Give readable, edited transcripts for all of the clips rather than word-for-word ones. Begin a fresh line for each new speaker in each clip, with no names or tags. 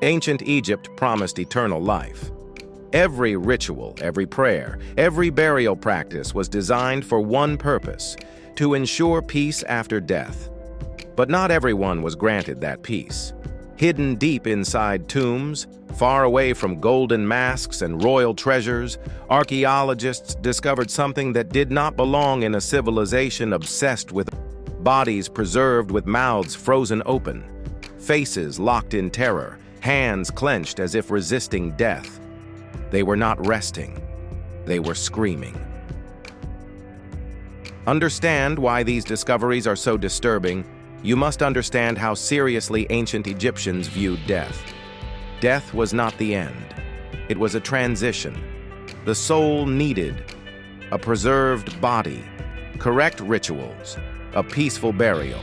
Ancient Egypt promised eternal life. Every ritual, every prayer, every burial practice was designed for one purpose: to ensure peace after death. But not everyone was granted that peace. Hidden deep inside tombs, far away from golden masks and royal treasures, archaeologists discovered something that did not belong in a civilization obsessed with bodies preserved with mouths frozen open, faces locked in terror, hands clenched as if resisting death. They were not resting. They were screaming. Understand why these discoveries are so disturbing. You must understand how seriously ancient Egyptians viewed death. Death was not the end. It was a transition. The soul needed a preserved body, correct rituals, a peaceful burial.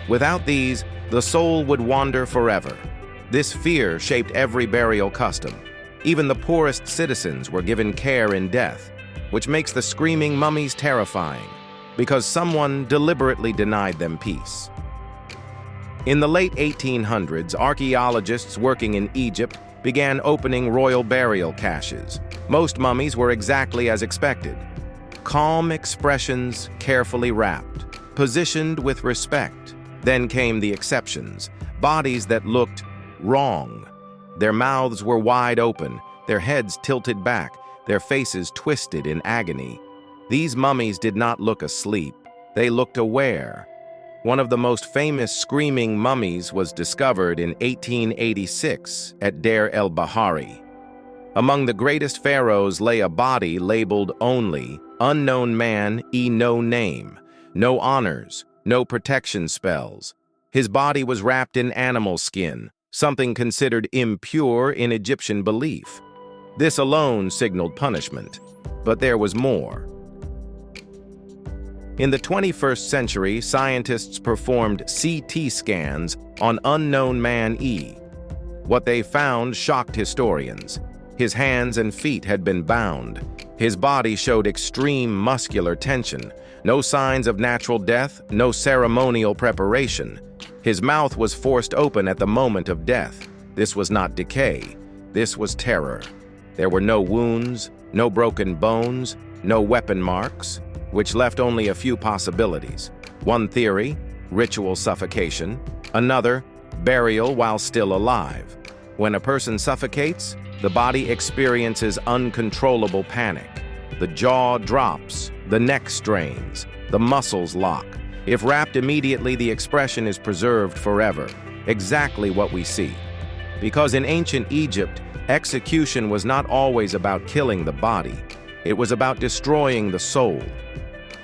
Without these, the soul would wander forever. This fear shaped every burial custom. Even the poorest citizens were given care in death, which makes the screaming mummies terrifying, because someone deliberately denied them peace. In the late 1800s, archaeologists working in Egypt began opening royal burial caches. Most mummies were exactly as expected. Calm expressions, carefully wrapped, positioned with respect. Then came the exceptions, bodies that looked wrong. Their mouths were wide open, their heads tilted back, their faces twisted in agony. These mummies did not look asleep, they looked aware. One of the most famous screaming mummies was discovered in 1886 at Deir el-Bahari. Among the greatest pharaohs lay a body labeled only, unknown man, no name, no honors, no protection spells. His body was wrapped in animal skin, something considered impure in Egyptian belief. This alone signaled punishment, but there was more. In the 21st century, scientists performed CT scans on unknown man E. What they found shocked historians. His hands and feet had been bound. His body showed extreme muscular tension. No signs of natural death, no ceremonial preparation. His mouth was forced open at the moment of death. This was not decay. This was terror. There were no wounds, no broken bones, no weapon marks, which left only a few possibilities. One theory, ritual suffocation. Another, burial while still alive. When a person suffocates, the body experiences uncontrollable panic. The jaw drops, the neck strains, the muscles lock. If wrapped immediately, the expression is preserved forever, exactly what we see. Because in ancient Egypt, execution was not always about killing the body. It was about destroying the soul.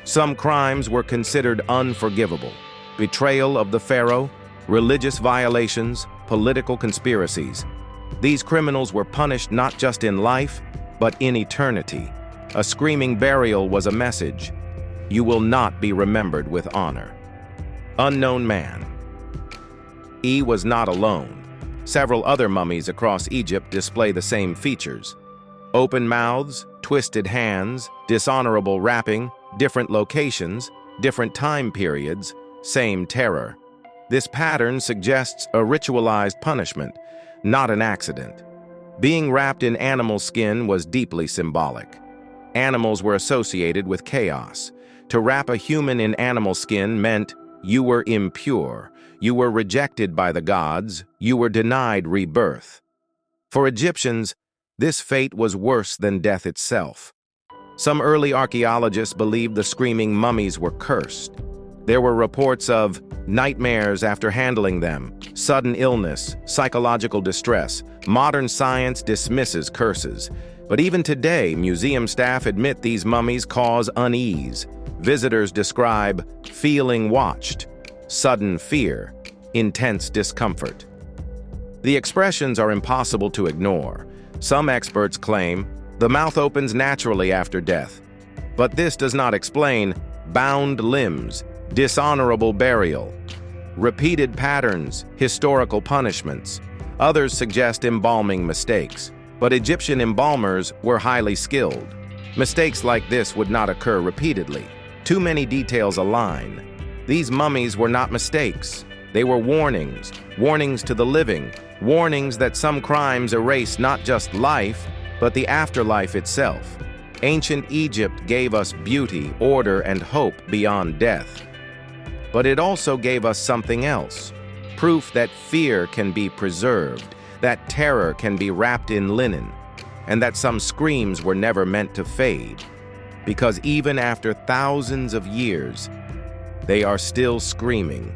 Some crimes were considered unforgivable: betrayal of the pharaoh, religious violations, political conspiracies. These criminals were punished not just in life, but in eternity. A screaming burial was a message: you will not be remembered with honor. Unknown man. E was not alone. Several other mummies across Egypt display the same features: open mouths, twisted hands, dishonorable wrapping, different locations, different time periods, same terror. This pattern suggests a ritualized punishment, not an accident. Being wrapped in animal skin was deeply symbolic. Animals were associated with chaos. To wrap a human in animal skin meant you were impure, you were rejected by the gods, you were denied rebirth. For Egyptians, this fate was worse than death itself. Some early archaeologists believed the screaming mummies were cursed. There were reports of nightmares after handling them, sudden illness, psychological distress. Modern science dismisses curses. But even today, museum staff admit these mummies cause unease. Visitors describe feeling watched, sudden fear, intense discomfort. The expressions are impossible to ignore. Some experts claim the mouth opens naturally after death. But this does not explain bound limbs, dishonorable burial, repeated patterns, historical punishments. Others suggest embalming mistakes, but Egyptian embalmers were highly skilled. Mistakes like this would not occur repeatedly. Too many details align. These mummies were not mistakes. They were warnings, warnings to the living. Warnings that some crimes erase not just life, but the afterlife itself. Ancient Egypt gave us beauty, order, and hope beyond death. But it also gave us something else, proof that fear can be preserved, that terror can be wrapped in linen, and that some screams were never meant to fade, because even after thousands of years, they are still screaming.